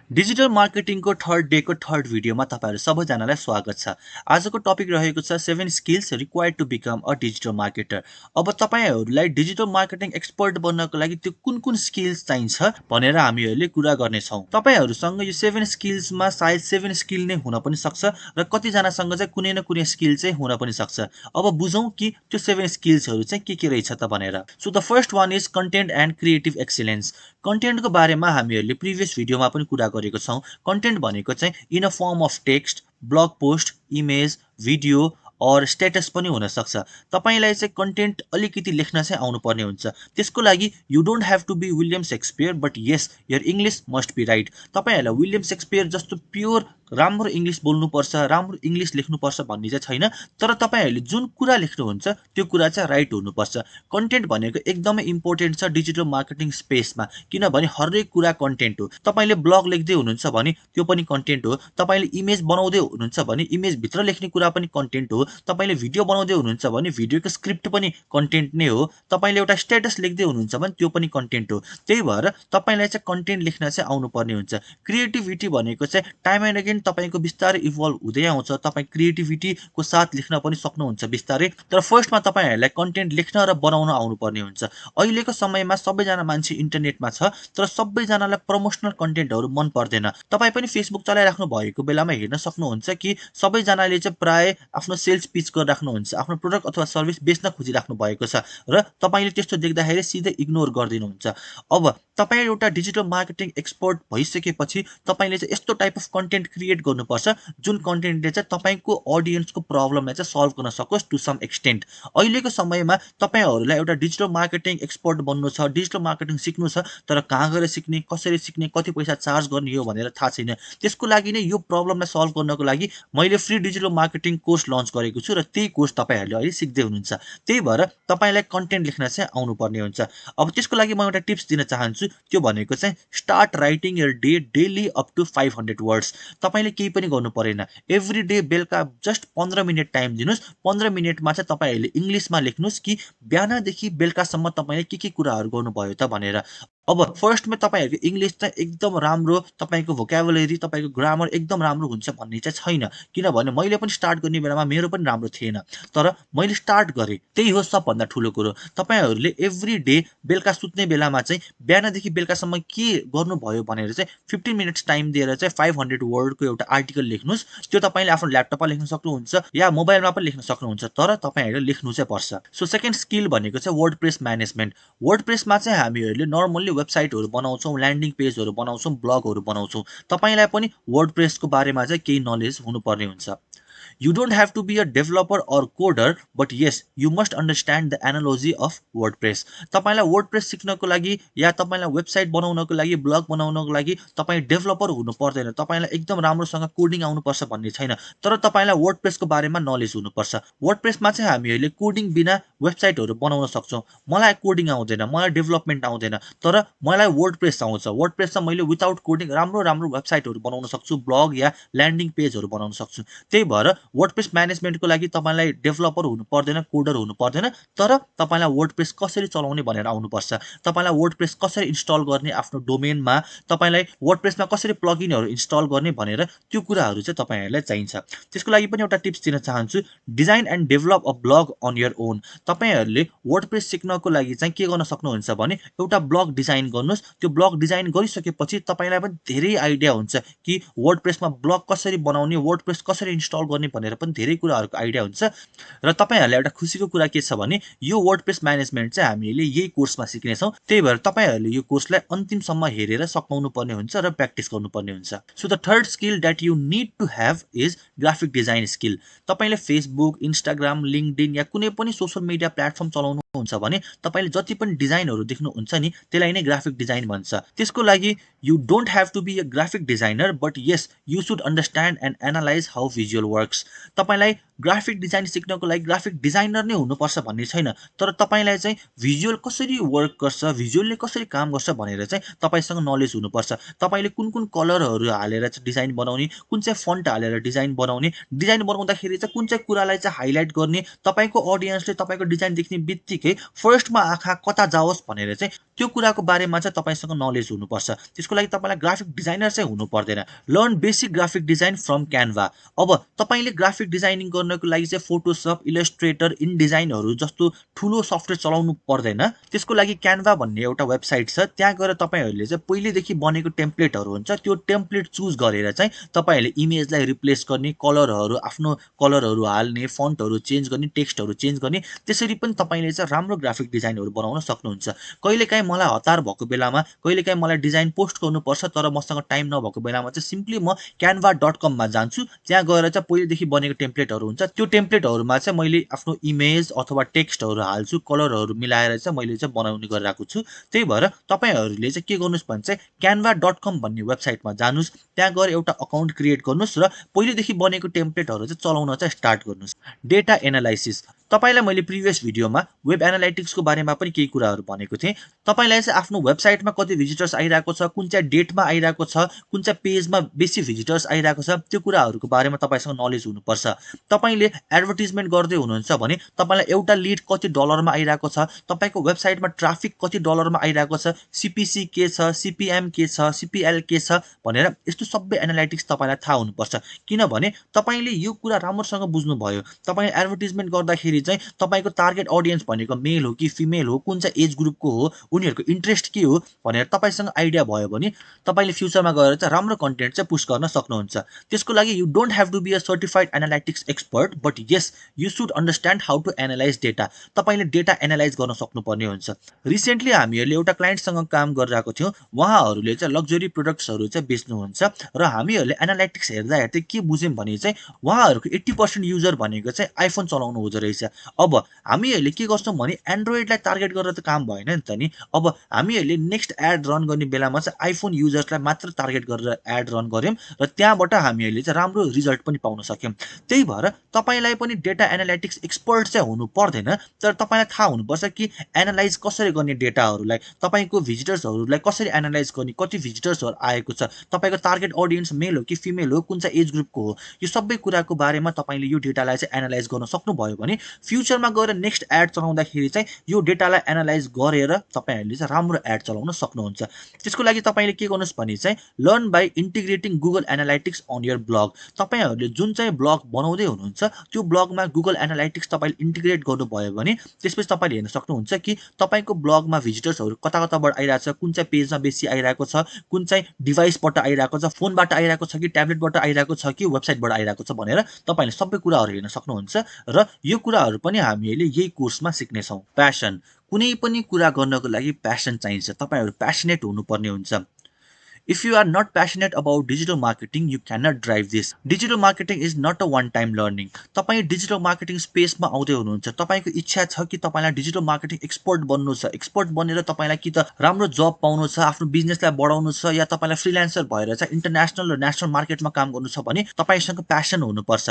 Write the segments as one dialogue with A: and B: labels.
A: Digital मार्केटिङको third डेको third भिडियोमा तपाईँहरू सबैजनालाई स्वागत छ। आजको टपिक रहेको छ 7 skills required to become a digital marketer. अब तपाईँहरूलाई डिजिटल मार्केटिङ एक्सपर्ट बन्नको लागि त्यो कुन कुन स्किल्स चाहिन्छ भनेर हामीहरूले कुरा गर्नेछौँ। तपाईँहरूसँग यो 7 स्किल्समा सायद 7 स्किल नै हुन पनि सक्छ र कतिजनासँग चाहिँ कुनै न कुनै स्किल चाहिँ हुन पनि सक्छ। अब बुझौँ कि त्यो 7 स्किल्सहरू चाहिँ के रहेछ त भनेर। So the first one is content and creative excellence. कन्टेन्टको बारेमा हामीहरूले प्रिभियस भिडियोमा पनि कुरा गरेको छौँ। कन्टेन्ट भनेको चाहिँ in a form of text, blog post, image, video और स्टेटस पनि हुन सक्छ। तपाईलाई चाहिँ कन्टेन्ट अलिकति लेख्न चाहिँ आउनुपर्ने हुन्छ। त्यसको लागि you don't have to be William Shakespeare, but yes your English must be right. तपाईँहरूलाई विलियम शेक्सपियर जस्तो प्योर राम्रो इङ्ग्लिस बोल्नुपर्छ, राम्रो इङ्ग्लिस लेख्नुपर्छ भन्ने चाहिँ छैन। तर तपाईँहरूले जुन कुरा लेख्नुहुन्छ त्यो कुरा चाहिँ राइट हुनुपर्छ। कन्टेन्ट भनेको एकदमै इम्पोर्टेन्ट छ डिजिटल मार्केटिङ स्पेसमा, किनभने हरेक कुरा कन्टेन्ट हो। तपाईँले ब्लग लेख्दै हुनुहुन्छ भने त्यो पनि कन्टेन्ट हो। तपाईँले इमेज बनाउँदै हुनुहुन्छ भने इमेजभित्र लेख्ने कुरा पनि कन्टेन्ट हो। तपाईँले भिडियो बनाउँदै हुनुहुन्छ भने भिडियोको स्क्रिप्ट पनि कन्टेन्ट नै हो। तपाईँले एउटा स्टेटस लेख्दै हुनुहुन्छ भने त्यो पनि कन्टेन्ट हो। त्यही भएर तपाईँलाई चाहिँ कन्टेन्ट लेख्न चाहिँ आउनुपर्ने हुन्छ। क्रिएटिभिटी भनेको चाहिँ टाइम एन्ड अगेन तपाईँको बिस्तारै इभल्भ हुँदै आउँछ। तपाईँ क्रिएटिभिटीको साथ लेख्न पनि सक्नुहुन्छ बिस्तारै। तर फर्स्टमा तपाईँहरूलाई कन्टेन्ट लेख्न र बनाउन आउनुपर्ने हुन्छ। अहिलेको समयमा सबैजना मान्छे इन्टरनेटमा छ, तर सबैजनालाई प्रमोसनल कन्टेन्टहरू मन पर्दैन। तपाईँ पनि फेसबुक चलाइराख्नु भएको बेलामा हेर्न सक्नुहुन्छ कि सबैजनाले चाहिँ प्राय आफ्नो सेल्स पिच गरिराख्नुहुन्छ, आफ्नो प्रोडक्ट अथवा सर्भिस बेच्न खोजिराख्नु भएको छ र तपाईँले त्यस्तो देख्दाखेरि सिधै इग्नोर गरिदिनुहुन्छ। अब तपाईँ एउटा डिजिटल मार्केटिङ एक्सपर्ट भइसकेपछि तपाईँले चाहिँ यस्तो टाइप अफ कन्टेन्ट क्रिएट गर्नुपर्छ जुन कन्टेन्टले चाहिँ तपाईँको अडियन्सको प्रब्लमलाई चाहिँ सल्भ गर्न सकोस् टु सम एक्सटेन्ट। अहिलेको समयमा तपाईँहरूलाई एउटा डिजिटल मार्केटिङ एक्सपर्ट बन्नु छ, डिजिटल मार्केटिङ सिक्नु छ, तर कहाँ गएर सिक्ने, कसरी सिक्ने, कति पैसा चार्ज गर्ने हो भनेर थाहा छैन। त्यसको लागि नै यो प्रब्लमलाई सल्भ गर्नको लागि मैले free digital marketing course launch गरेको छु र त्यही कोर्स तपाईँहरूले अहिले सिक्दै हुनुहुन्छ। त्यही भएर तपाईँलाई कन्टेन्ट लेख्न चाहिँ आउनुपर्ने हुन्छ। अब त्यसको लागि म एउटा टिप्स दिन चाहन्छु, त्यो भनेको चाहिँ start writing your day daily up to 500 words. तपाईँले केही पनि गर्नु परेन। एभ्री डे बेलुका जस्ट 15 मिनट टाइम दिनुहोस्। 15 मिनटमा चाहिँ तपाईँहरूले इङ्ग्लिसमा लेख्नुहोस् कि बिहानदेखि बेलुकासम्म तपाईँले के कुराहरू गर्नुभयो त भनेर। अब फर्स्टमा तपाईँहरूको इङ्ग्लिस चाहिँ एकदम राम्रो, तपाईँको भोक्याबुलरी, तपाईँको ग्रामर एकदम राम्रो हुन्छ भन्ने चाहिँ छैन, किनभने मैले पनि स्टार्ट गर्ने बेलामा मेरो पनि राम्रो थिएन, तर मैले स्टार्ट गरेँ। त्यही हो सबभन्दा ठुलो कुरो। तपाईँहरूले एभ्री डे बेलुका सुत्ने बेलामा चाहिँ बिहानदेखि बेलुकासम्म के गर्नुभयो भनेर चाहिँ 15 मिनट्स टाइम दिएर चाहिँ 500 वर्डको एउटा आर्टिकल लेख्नुहोस्। त्यो तपाईँले आफ्नो ल्यापटपमा लेख्न सक्नुहुन्छ या मोबाइलमा पनि लेख्न सक्नुहुन्छ, तर तपाईँहरूले लेख्नु चाहिँ पर्छ। सो सेकेन्ड स्किल भनेको चाहिँ वर्डप्रेस म्यानेजमेन्ट। वर्डप्रेसमा चाहिँ हामीहरूले नर्मल्ली वेबसाइटहरू बनाउँछौँ, ल्यान्डिङ पेजहरू बनाउँछौँ, ब्लगहरू बनाउँछौँ। तपाईँलाई पनि वर्डप्रेसको बारेमा चाहिँ केही नलेज हुनुपर्ने हुन्छ। You don't have to be a developer or coder, but yes, you must understand the analogy of WordPress. तपाईलाई वर्डप्रेस सिक्नको लागि या तपाईलाई वेबसाइट बनाउनको लागि, ब्लग बनाउनको लागि तपाईँ डेभलपर हुनु पर्दैन, तपाईलाई एकदम राम्रोसँग कोडिङ आउनुपर्छ भन्ने छैन, तर तपाईलाई वर्डप्रेसको बारेमा नलेज हुनुपर्छ। वर्डप्रेसमा चाहिँ हामीहरूले कोडिङ बिना वेबसाइटहरू बनाउन सक्छौँ। मलाई कोडिङ आउँदैन, मलाई डेभलपमेन्ट आउँदैन, तर मलाई वर्डप्रेस आउँछ। वर्डप्रेसमा मैले विदाउट कोडिङ राम्रो वेबसाइटहरू बनाउन सक्छु, ब्लग या ल्यान्डिङ पेजहरू बनाउन सक्छु। त्यही भएर वर्डप्रेस म्यानेजमेन्टको लागि तपाईँलाई डेभलपर हुनु पर्दैन, कोडर हुनु पर्दैन, तर तपाईँलाई वर्डप्रेस कसरी चलाउने भनेर आउनुपर्छ। तपाईँलाई वर्डप्रेस कसरी इन्स्टल गर्ने आफ्नो डोमेनमा, तपाईँलाई वर्डप्रेसमा कसरी प्लगइनहरू इन्स्टल गर्ने भनेर त्यो कुराहरू चाहिँ तपाईँहरूलाई चाहिन्छ। त्यसको लागि पनि एउटा टिप्स दिन चाहन्छु, design and develop a blog on your own. तपाईँहरूले वर्डप्रेस सिक्नको लागि चाहिँ के गर्न सक्नुहुन्छ भने एउटा ब्लग डिजाइन गर्नुहोस्। त्यो ब्लग डिजाइन गरिसकेपछि तपाईँलाई पनि धेरै आइडिया हुन्छ कि वर्डप्रेसमा ब्लग कसरी बनाउने, वर्डप्रेस कसरी इन्स्टल गर्ने भनेर पनि धेरै कुराहरूको आइडिया हुन्छ। र तपाईँहरूलाई एउटा खुसीको कुरा के छ भने यो वर्डप्रेस म्यानेजमेन्ट चाहिँ हामीले यही कोर्समा सिक्नेछौँ। त्यही भएर तपाईँहरूले यो कोर्सलाई अन्तिमसम्म हेरेर सघाउनु पर्ने हुन्छ र प्र्याक्टिस गर्नुपर्ने हुन्छ। So the third skill that you need to have is graphic design skill. तपाईँले फेसबुक, इन्स्टाग्राम, लिङ्कडिन या कुनै पनि सोसल मिडिया प्लेटफर्म चलाउनुहुन्छ भने तपाईँले जति पनि डिजाइनहरू देख्नुहुन्छ नि त्यसलाई नै ग्राफिक डिजाइन भन्छ। त्यसको लागि you don't have to be a graphic designer, but yes you should understand and analyse how visual works. तपाईँलाई ग्राफिक डिजाइन सिक्नको लागि ग्राफिक डिजाइनर नै हुनुपर्छ भन्ने छैन, तर तपाईँलाई चाहिँ भिजुअल कसरी वर्क गर्छ, भिजुअलले कसरी काम गर्छ भनेर चाहिँ तपाईँसँग नलेज हुनुपर्छ। तपाईँले कुन कुन कलरहरू हालेर चाहिँ डिजाइन बनाउने, कुन चाहिँ फन्ट हालेर डिजाइन बनाउने, डिजाइन बनाउँदाखेरि चाहिँ कुन चाहिँ कुरालाई चाहिँ हाइलाइट गर्ने, तपाईँको अडियन्सले तपाईँको डिजाइन देख्ने बित्तिकै बित्तिकै फर्स्टमा आँखा कता जाओस् भनेर चाहिँ त्यो कुराको बारेमा चाहिँ तपाईसँग नलेज हुनुपर्छ। त्यसको लागि तपाईलाई ग्राफिक डिजाइनर चाहिँ हुनु पर्दैन। Learn basic graphic design from Canva. अब तपाईले ग्राफिक डिजाइनिङ गर्नको लागि चाहिँ फोटोसप, इलस्ट्रेटर, इनडिजाइनहरु जस्तो ठूलो सफ्टवेयर चलाउनु पर्दैन। त्यसको लागि क्यानभा भन्ने एउटा वेबसाइट छ। त्यहाँ गएर तपाईहरुले चाहिँ पहिलेदेखि बनेको टेम्प्लेटहरु हुन्छ, त्यो टेम्प्लेट चुज गरेर चाहिँ तपाईहरुले इमेजलाई रिप्लेस गर्ने, कलरहरु आफ्नो कलरहरु हाल्ने, फन्टहरु चेन्ज गर्ने, टेक्स्टहरु चेन्ज गर्ने, त्यसरी पनि तपाईले चाहिँ राम्रो ग्राफिक डिजाइनहरु बनाउन सक्नुहुन्छ। कहिलेकाहीँ मलाई हतार भएको बेलामा, कहिलेकाहीँ मलाई डिजाइन पोस्ट गर्नुपर्छ तर मसँग टाइम नभएको बेलामा चाहिँ सिम्पली म canva.com मा जान्छु। त्यहाँ गएर चाहिँ पहिलेदेखि बनेको टेम्प्लेटहरु हुन्छ, त्यो टेम्प्लेटहरुमा चाहिँ मैले आफ्नो इमेज अथवा टेक्स्टहरु हाल्छु, कलरहरु मिलाएर चाहिँ मैले चाहिँ बनाउने गरिरहेको छु। त्यही भएर तपाईहरुले चाहिँ के गर्नुस् भने चाहिँ canva.com भन्ने वेबसाइटमा जानुस्, त्यहाँ गएर एउटा अकाउन्ट क्रिएट गर्नुस् र पहिलेदेखि बनेको टेम्प्लेटहरु चाहिँ चलाउन चाहिँ स्टार्ट गर्नुस्। Data analysis. तपाईलाई मैले प्रिभियस भिडियोमा वेब एनालाइटिक्सको बारेमा पनि केही कुराहरु भनेको थिएँ। तपाईलाई चाहिँ आफ्नो वेबसाइटमा कति भिजिटर्स आइरहेको छ, कुन चाहिँ डेटमा आइरहेको छ, कुन चाहिँ पेजमा बेसी भिजिटर्स आइरहेको छ, त्यो कुराहरुको बारेमा तपाईसँग नलेज हुनुपर्छ। तपाईले एडभर्टाइजमेन्ट गर्दै हुनुहुन्छ भने तपाईलाई एउटा लीड कति डलरमा आइरहेको छ, तपाईको वेबसाइटमा ट्राफिक कति डलरमा आइरहेको छ, सीपीसी के छ, सीपीएम के छ, सीपीएल के छ भनेर यस्तो सबै एनालाइटिक्स तपाईलाई थाहा हुनुपर्छ। किनभने तपाईले यो कुरा राम्रोसँग बुझ्नु भयो। तपाईले एडभर्टाइजमेन्ट गर्दाखेरि चाहिँ तपाईको टार्गेट ऑडियन्स भनेको मेल हो कि फिमेल हो, कुन चाहिँ एज ग्रुपको हो, उनीहरुको इन्ट्रेस्ट के हो भनेर तपाईसँग आइडिया भयो भने तपाईले फ्युचरमा गएर चाहिँ राम्रो कन्टेन्ट चाहिँ पुश गर्न सक्नुहुन्छ। त्यसको लागि you don't have to be a certified analytics expert, but yes you should understand how to analyse data. तपाईले डेटा एनालाइज गर्न सक्नुपर्ने हुन्छ। रिसेन्टली हामीहरुले एउटा क्लाइन्टसँग काम गरिरहेको थियौं। उहाँहरुले चाहिँ लग्जरी प्रोडक्ट्सहरु चाहिँ बेच्नुहुन्छ र हामीहरुले एनालाइटिक्स हेर्दा के बुझ्यौं भने चाहिँ उहाँहरुको 80% युजर भनेको चाहिँ आइफोन चलाउनु हुँदो रहेछ। अब हामीहरुले के गर्छौं भने एन्ड्रोइडलाई टार्गेट गरेर त काम भएन नि त नि। अब हामीहरुले नेक्स्ट एड रन गर्ने बेलामा चाहिँ आइफोन युजर्सलाई मात्र टार्गेट गरेर एड रन गर्यौं र त्यहाँबाट हामीहरुले चाहिँ राम्रो रिजल्ट पनि पाउन सक्यौं। त्यही भएर तपाईलाई पनि डेटा एनालाइटिक्स एक्सपर्ट चाहिँ हुनु पर्दैन, तर तपाईलाई थाहा हुनुपर्छ कि एनालाइज कसरी गर्ने डेटाहरुलाई, तपाईको भिजिटर्सहरुलाई कसरी एनालाइज गर्ने, कति भिजिटर्सहरु आएको छ, तपाईको टार्गेट ऑडियन्स मेल हो कि फिमेल हो, कुन चाहिँ एज ग्रुपको हो, यो सबै कुराको बारेमा तपाईले यो डेटालाई चाहिँ एनालाइज गर्न सक्नुभयो भने फ्युचरमा गएर नेक्स्ट एड चलाउँदाखेरि चाहिँ यो डेटालाई एनालाइज गरेर तपाईहरुले चाहिँ राम्रो एड चलाउन सक्नुहुन्छ। त्यसको लागि तपाईले के गर्नुस् भने चाहिँ learn by integrating Google Analytics on your blog. तपाईहरुले जुन चाहिँ ब्लग बनाउँदै हुनुहुन्छ त्यो ब्लगमा गुगल एनालाइटिक्स तपाईले इन्टिग्रेट गर्नुभयो भने त्यसपछि तपाईले हेर्न सक्नुहुन्छ कि तपाईको ब्लगमा भिजिटर्सहरु कता कताबाट आइरहेको छ, कुन चाहिँ पेजमा बेसी आइरहेको छ, कुन चाहिँ डिभाइसबाट आइरहेको छ, फोनबाट आइरहेको छ कि ट्याब्लेटबाट आइरहेको छ कि वेबसाइटबाट आइरहेको छ भनेर तपाईले सबै कुराहरु हेर्न सक्नुहुन्छ र यो कुराहरु पनि हामीले यही कोर्समा सिक्ने छौं। प्यासन। कुनै पनि कुरा गर्नको लागि प्यासन चाहिन्छ। तपाईहरु प्यासनेट हुनुपर्ने हुन्छ। If you are not passionate about digital marketing, you cannot drive this. Digital marketing is not a one-time learning. तपाई डिजिटल मार्केटिङ स्पेसमा आउँदै हुनुहुन्छ, तपाईको इच्छा छ कि तपाईलाई डिजिटल मार्केटिङ एक्सपर्ट बन्नु छ, एक्सपर्ट बनेर तपाईलाई कि त राम्रो जब पाउनु छ, आफ्नो बिजनेसलाई बढाउनु छ या तपाईलाई फ्रीलान्सर भएर चाहिँ इन्टरनेशनल र नेशनल मार्केटमा काम गर्नु छ भने तपाईसँग प्यासन हुनुपर्छ।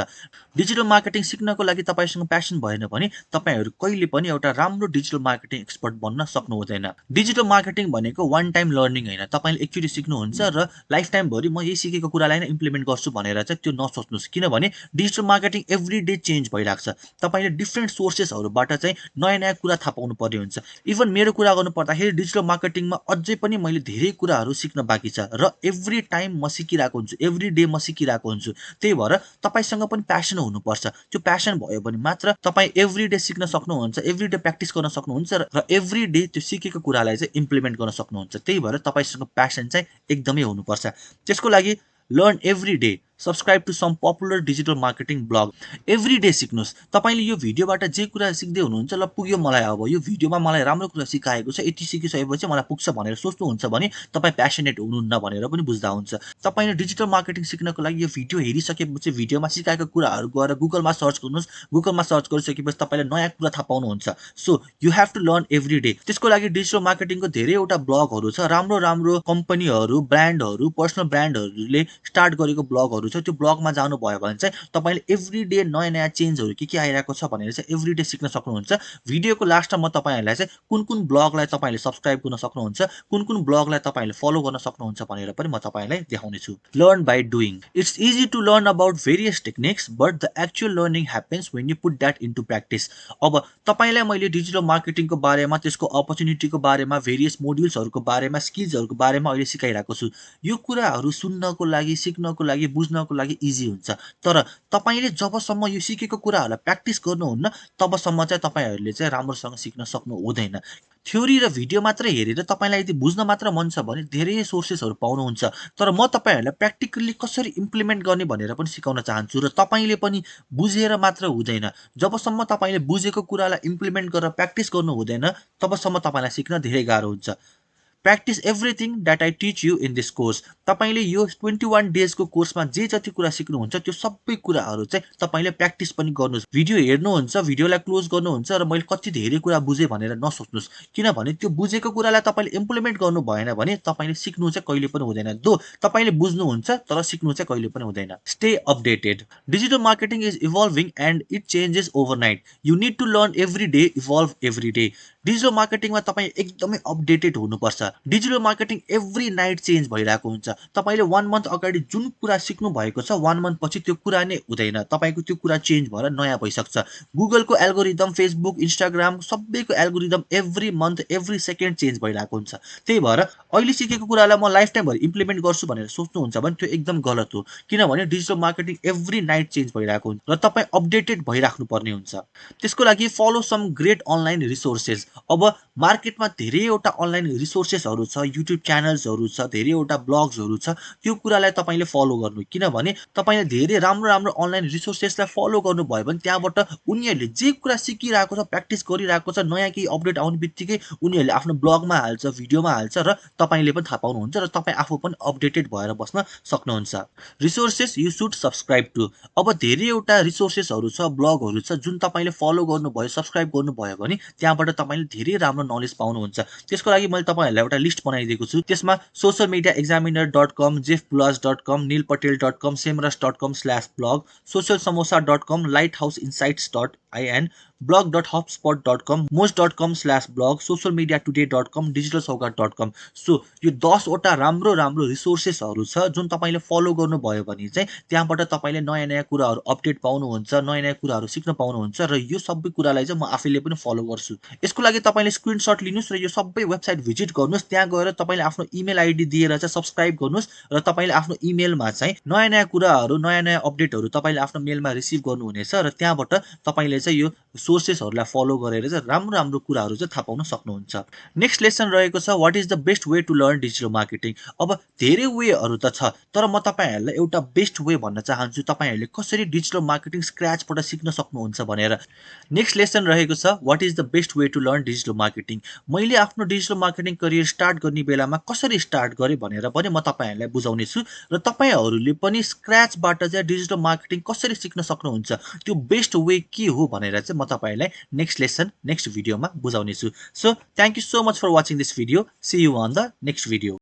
A: डिजिटल मार्केटिङ सिक्नको लागि तपाईसँग प्यासन भएन भने तपाईहरु कहिले पनि एउटा राम्रो डिजिटल मार्केटिङ एक्सपर्ट बन्न सक्नु हुँदैन। डिजिटल मार्केटिङ भनेको वान टाइम लर्निङ हैन। तपाईले एकचोटी सिक्नु र लाइफ टाइम भरि म यही सिकेको कुरालाई नै इम्प्लिमेन्ट गर्छु भनेर चाहिँ त्यो नसोच्नुस्। किनभने digital marketing every day change भइराख्छ। तपाईले डिफ्रेन्ट सोर्सेसहरुबाट चाहिँ नयाँ नयाँ कुरा थाहा पाउनु पर्ने हुन्छ। इभन मेरो कुरा गर्नु पर्दाखेरि डिजिटल मार्केटिङमा अझै पनि मैले धेरै कुराहरु सिक्न बाँकी छ र एभ्री टाइम म सिकिरहेको हुन्छु, एभ्री डे म सिकिरहेको हुन्छु। त्यही भएर तपाईसँग पनि प्यासन हुनुपर्छ। त्यो प्यासन भयो भने मात्र तपाई एभ्री डे सिक्न सक्नुहुन्छ, एभ्री डे प्र्याक्टिस गर्न सक्नुहुन्छ र एभ्री डे त्यो सिकेको कुरालाई चाहिँ इम्प्लिमेन्ट गर्न सक्नुहुन्छ। त्यही भएर तपाईसँग प्यासन चाहिँ एकदमै हुनुपर्छ। त्यसको लागि learn every day. Subscribe to some popular digital marketing blog. Every day सिक्नुस्। तपाईले यो भिडियोबाट जे कुरा सिक्दै हुनुहुन्छ ल पुग्यो मलाई, अब यो भिडियोमा मलाई राम्रो कुरा सिकाएको छ, यति सिकिसकेपछि मलाई पुग्छ भनेर सोच्नुहुन्छ भने तपाई प्यासनेट हुनुहुन्न भनेर पनि बुझ्दा हुन्छ। तपाईले डिजिटल मार्केटिङ सिक्नको लागि यो भिडियो हेरिसकेपछि भिडियोमा सिकाएको कुराहरु गएर गुगलमा सर्च गर्नुस्। गुगलमा सर्च गरिसकेपछि तपाईले नयाँ कुरा थाहा पाउनुहुन्छ। So you have to learn every day. त्यसको लागि डिजिटल मार्केटिङको धेरैवटा ब्लगहरु छ। राम्रो राम्रो कम्पनीहरु, ब्रान्डहरु, पर्सनल ब्रान्डहरुले स्टार्ट गरेको ब्लगहरु ब्लगहरु छ त्यो ब्लगमा जानुभयो भने चाहिँ तपाईले एभ्री डे नयाँ चेन्जहरु के आइरहेको छ भनेर चाहिँ एभ्री डे सिक्न सक्नुहुन्छ। भिडियोको लास्टमा म तपाईहरुलाई चाहिँ कुन ब्लगलाई तपाईले सब्स्क्राइब गर्न सक्नुहुन्छ, कुन ब्लगलाई तपाईले फलो गर्न सक्नुहुन्छ भनेर पनि म तपाईलाई देखाउने छु। Learn by doing. It's easy to learn about various techniques but the actual learning happens when you put that into practice. अब तपाईलाई मैले डिजिटल मार्केटिङको बारेमा, त्यसको अपर्च्युनिटीको बारेमा, भेरियस मोड्युल्सहरुको बारेमा, स्किल्सहरुको बारेमा अहिले सिकाइरहेको छु। यो कुराहरु सुन्नको लागि, सिक्नको लागि, बुझ्नको लागि इजी हुन्छ। तर तपाईले जबसम्म यो सिकेको कुराहरुलाई प्र्याक्टिस गर्नुहुन्न तबसम्म चाहिँ तपाईहरुले चाहिँ राम्रोसँग सिक्न सक्नु हुँदैन। थ्योरी र भिडियो मात्र हेरेर तपाईलाई यदि बुझ्न मात्र मन छ भने धेरै सोर्सेसहरु पाउनुहुन्छ। तर म तपाईहरुलाई प्र्याक्टिकली कसरी इम्प्लिमेन्ट गर्ने भनेर पनि सिकाउन चाहन्छु र तपाईले पनि बुझेर मात्र हुँदैन। जबसम्म तपाईले बुझेको कुरालाई इम्प्लिमेन्ट गरेर प्र्याक्टिस गर्नु हुँदैन तबसम्म तपाईलाई सिक्न धेरै गाह्रो हुन्छ। Practice everything that I teach you in this course. तपाईले यो 21 days को कोर्समा जे जति कुरा सिक्नुहुन्छ त्यो सबै कुराहरु चाहिँ तपाईले प्र्याक्टिस पनि गर्नुस्। भिडियो हेर्नुहुन्छ, भिडियोलाई क्लोज गर्नुहुन्छ र मैले कति धेरै कुरा बुझे भनेर नसोच्नुस्, किनभने त्यो बुझेको कुरालाई तपाईले इम्प्लिमेन्ट गर्नु भएन भने तपाईले सिक्नु चाहिँ कहिले पनि हुँदैन। दो तपाईले बुझ्नुहुन्छ तर सिक्नु चाहिँ कहिले पनि हुँदैन। Stay updated. Digital marketing is evolving and it changes overnight. You need to learn every day, evolve every day. Digital मार्केटिङमा तपाई एकदमै अपडेटेड हुनुपर्छ। Digital marketing every night change भइरहेको हुन्छ। तपाईले 1 मन्थ अगाडि जुन कुरा सिक्नु भएको छ 1 मन्थ पछि त्यो कुरा नै हुँदैन। तपाईको त्यो कुरा चेन्ज भएर नयाँ भइसक्छ। गुगलको एल्गोरिदम, फेसबुक, इन्स्टाग्राम सबैको algorithm every month, every second change भइरहेको हुन्छ। त्यही भएर अहिले सिकेको कुरालाई म लाइफ टाइम भरि इम्प्लिमेन्ट गर्छु भनेर सोच्नुहुन्छ भने त्यो एकदम गलत हो, किनभने digital marketing every night change भइरहेको हुन्छ र तपाई अपडेटेड भइराख्नु पर्ने हुन्छ। त्यसको लागि follow some great online resources. अब मार्केटमा धेरैवटा अनलाइन रिसोर्सेसहरु छ, युट्युब च्यानल्सहरु छ, धेरैवटा ब्लग्सहरु छ। त्यो कुरालाई तपाईले फलो गर्नु, किनभने तपाईले धेरै राम्रो अनलाइन रिसोर्सेसलाई फलो गर्नुभयो भने त्यहाँबाट उनीहरुले जे कुरा सिकिरहेको छ, प्र्याक्टिस गरिरहेको छ, नयाँ केही अपडेट आउने बित्तिकै उनीहरुले आफ्नो ब्लगमा हाल्छ, भिडियोमा हाल्छ र तपाईले पनि थाहा पाउनुहुन्छ र तपाई आफू पनि अपडेटेड भएर बस्न सक्नुहुन्छ। Resources you should subscribe to. अब धेरैवटा रिसोर्सेसहरु छ, ब्लगहरु छ जुन तपाईले फलो गर्नुभयो, सब्स्क्राइब गर्नुभयो भने त्यहाँबाट तपाईले धेरै राम्रो नलेज पाउनुहुन्छ। त्यसको लागि मैले तपाईहरुलाई एउटा लिस्ट बनाइदिएको छु। त्यसमा socialmediaexaminer.com, jeffblog.com, neilpatel.com, semrush.com/blog, socialsamosa.com, lighthouseInsights.in, blog.hubspot.com, moz.com/blog, socialmediatoday.com, digitalsaugat.com। So यो 10 वटा राम्रो रिसोर्सेसहरु छ जुन तपाईले फलो गर्नुभयो भने चाहिँ त्यहाँबाट तपाईले नयाँ कुराहरु अपडेट पाउनुहुन्छ, नयाँ कुराहरु सिक्न पाउनुहुन्छ र यो सबै कुरालाई चाहिँ म आफैले पनि फलो गर्छु। यसको लागि तपाईले स्क्रिनशट लिनुस् र यो सबै वेबसाइट भिजिट गर्नुस्। त्यहाँ गएर तपाईले आफ्नो इमेल आइडी दिएर चाहिँ सब्स्क्राइब गर्नुस् र तपाईले आफ्नो इमेलमा चाहिँ नयाँ कुराहरु, नयाँ अपडेटहरु तपाईले आफ्नो मेलमा रिसिभ गर्नुहुनेछ र त्यहाँबाट तपाईले चाहिँ यो सोर्सेसहरुलाई फलो गरेर चाहिँ राम्रो कुराहरु चाहिँ थाहा पाउन सक्नुहुन्छ। नेक्स्ट लेसन रहेको छ what is the best way to learn digital marketing. अब धेरै वेहरु त छ तर म तपाईहरुलाई एउटा बेस्ट वे भन्न चाहन्छु तपाईहरुले कसरी डिजिटल मार्केटिङ स्क्रैचबाट सिक्न सक्नुहुन्छ भनेर। नेक्स्ट लेसन रहेको छ what is the best way to learn digital marketing. मैले आफ्नो डिजिटल मार्केटिङ करियर स्टार्ट गर्ने बेलामा कसरी स्टार्ट गरे भनेर पनि म तपाईहरुलाई बुझाउने छु र तपाईहरुले पनि स्क्रैचबाट चाहिँ डिजिटल मार्केटिङ कसरी सिक्न सक्नुहुन्छ, त्यो बेस्ट वे के हो भनेर चाहिँ म तपाईहरुलाई नेक्स्ट लेसन, नेक्स्ट भिडियोमा बुझाउने छु। So thank you so much for watching this video. See you on the next video.